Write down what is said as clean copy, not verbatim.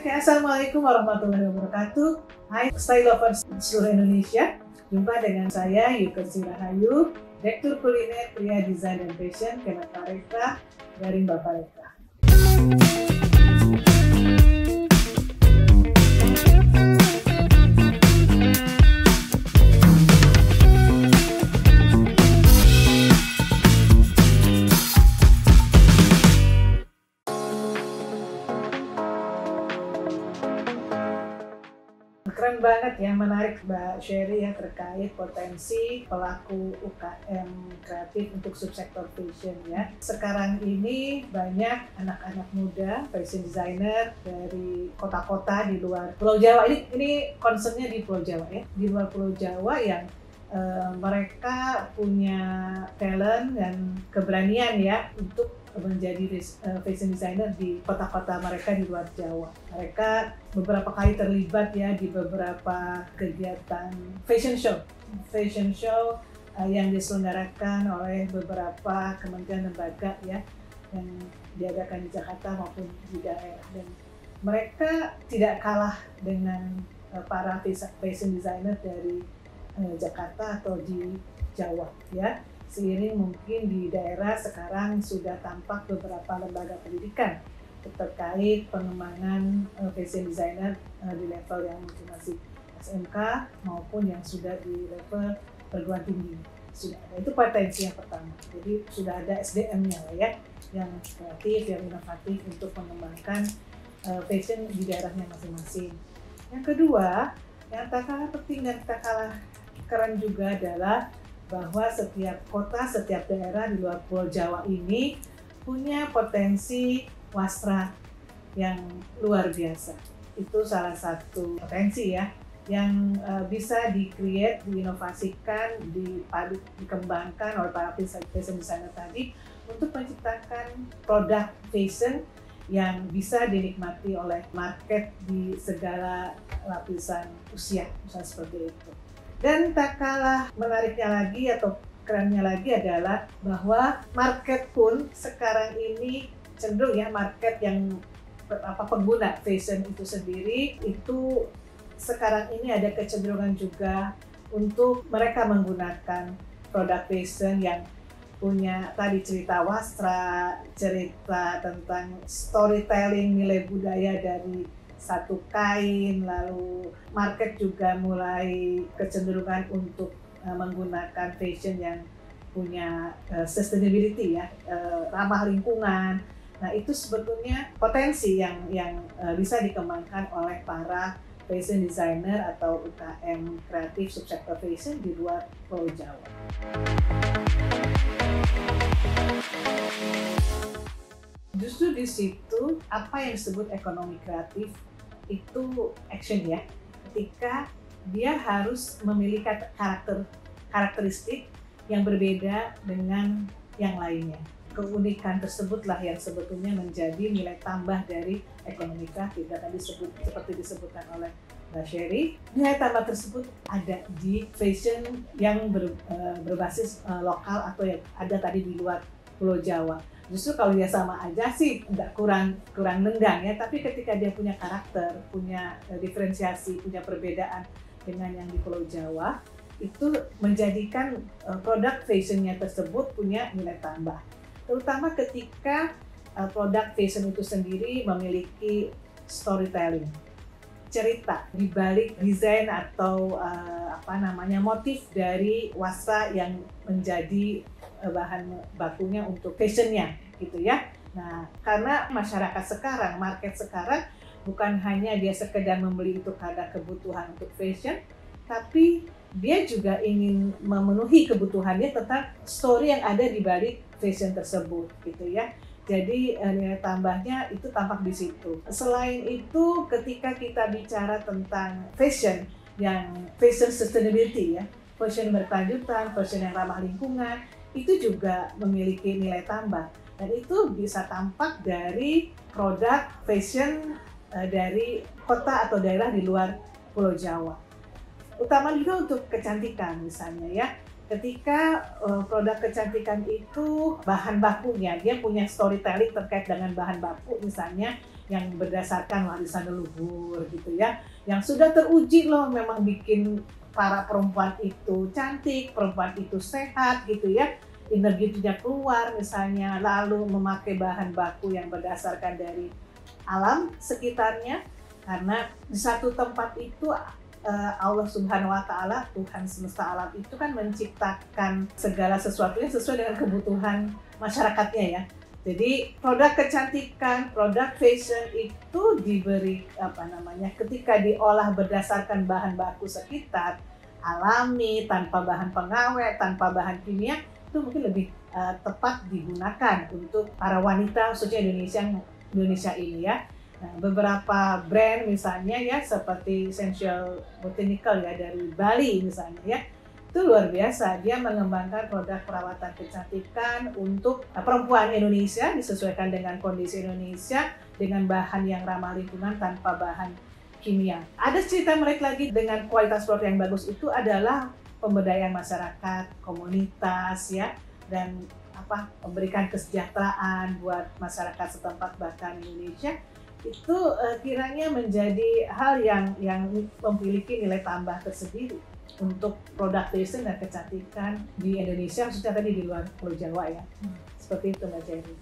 Oke, Assalamualaikum warahmatullahi wabarakatuh. Hai Style Lovers seluruh Indonesia. Jumpa dengan saya Yukersi Rahayu, Direktur Kuliner Pria Desain dan Fashion Kemenparekraf dari Baparekraf. Keren banget ya, menarik Mbak Sherry ya terkait potensi pelaku UKM kreatif untuk subsektor fashion ya. Sekarang ini banyak anak-anak muda, fashion designer dari kota-kota di luar Pulau Jawa. Ini concernnya di Pulau Jawa ya, di luar Pulau Jawa yang mereka punya talent dan keberanian ya untuk menjadi fashion designer di kota-kota mereka di luar Jawa. Mereka beberapa kali terlibat ya di beberapa kegiatan fashion show yang diselenggarakan oleh beberapa kementerian lembaga ya yang diadakan di Jakarta maupun di daerah, dan mereka tidak kalah dengan para fashion designer dari Jakarta atau di Jawa ya. Seiring mungkin di daerah sekarang sudah tampak beberapa lembaga pendidikan terkait pengembangan fashion designer di level yang masih SMK maupun yang sudah di level perguruan tinggi. Sudah ada, itu potensi yang pertama. Jadi sudah ada SDM-nya lah ya, yang kreatif, yang inovatif untuk mengembangkan fashion di daerahnya masing-masing. Yang kedua, yang tak kalah penting dan tak kalah keren juga adalah bahwa setiap kota, setiap daerah di luar Pulau Jawa ini punya potensi wastra yang luar biasa. Itu salah satu potensi ya yang bisa di-create, diinovasikan, dikembangkan oleh para fashion designer tadi untuk menciptakan produk fashion yang bisa dinikmati oleh market di segala lapisan usia, misalnya seperti itu. Dan tak kalah menariknya lagi atau kerennya lagi adalah bahwa market pun sekarang ini cenderung ya, market yang pengguna fashion itu sendiri itu sekarang ini ada kecenderungan juga untuk mereka menggunakan produk fashion yang punya tadi cerita wastra, cerita tentang storytelling nilai budaya dari satu kain, lalu market juga mulai kecenderungan untuk menggunakan fashion yang punya sustainability ya, ramah lingkungan. Nah itu sebetulnya potensi yang bisa dikembangkan oleh para fashion designer atau UKM kreatif subsektor fashion di luar Pulau Jawa. Justru di situ apa yang disebut ekonomi kreatif itu action ya, ketika dia harus memiliki karakteristik yang berbeda dengan yang lainnya. Keunikan tersebutlah yang sebetulnya menjadi nilai tambah dari ekonomi kreatif. Dan tadi seperti disebutkan oleh Mbak Sherry, nilai tambah tersebut ada di fashion yang berbasis lokal atau yang ada tadi di luar Pulau Jawa. Justru kalau dia sama aja sih nggak kurang nendang ya, tapi ketika dia punya karakter, punya diferensiasi, punya perbedaan dengan yang di Pulau Jawa, itu menjadikan produk fashionnya tersebut punya nilai tambah. Terutama ketika produk fashion itu sendiri memiliki storytelling, cerita di balik desain atau motif dari wastra yang menjadi bahan bakunya untuk fashionnya gitu ya. Nah, karena masyarakat sekarang, market sekarang bukan hanya dia sekedar membeli itu karena kebutuhan untuk fashion, tapi dia juga ingin memenuhi kebutuhannya tentang story yang ada di balik fashion tersebut gitu ya. Jadi nilai tambahnya itu tampak di situ. Selain itu, ketika kita bicara tentang fashion yang fashion sustainability ya, fashion berkelanjutan, fashion yang ramah lingkungan, itu juga memiliki nilai tambah, dan itu bisa tampak dari produk fashion dari kota atau daerah di luar Pulau Jawa. Utama juga untuk kecantikan misalnya ya, ketika produk kecantikan itu bahan bakunya, dia punya storytelling terkait dengan bahan baku misalnya yang berdasarkan warisan leluhur gitu ya, yang sudah teruji loh memang bikin para perempuan itu cantik, perempuan itu sehat gitu ya, energinya keluar misalnya, lalu memakai bahan baku yang berdasarkan dari alam sekitarnya, karena di satu tempat itu Allah Subhanahu wa Ta'ala, Tuhan semesta alam itu kan menciptakan segala sesuatunya sesuai dengan kebutuhan masyarakatnya ya. Jadi produk kecantikan, produk fashion itu diberi ketika diolah berdasarkan bahan baku sekitar, alami, tanpa bahan pengawet, tanpa bahan kimia, itu mungkin lebih tepat digunakan untuk para wanita khususnya Indonesia ini ya. Nah, beberapa brand misalnya ya seperti Essential Botanical ya dari Bali misalnya ya, itu luar biasa, dia mengembangkan produk perawatan kecantikan untuk perempuan Indonesia disesuaikan dengan kondisi Indonesia dengan bahan yang ramah lingkungan tanpa bahan kimia. Ada cerita menarik lagi dengan kualitas produk yang bagus itu adalah pemberdayaan masyarakat, komunitas ya, dan memberikan kesejahteraan buat masyarakat setempat bahkan Indonesia. Itu kiranya menjadi hal yang memiliki nilai tambah tersendiri untuk produk fashion dan kecantikan di Indonesia, khususnya tadi di luar Pulau Jawa ya. Seperti itu Mbak Jerry.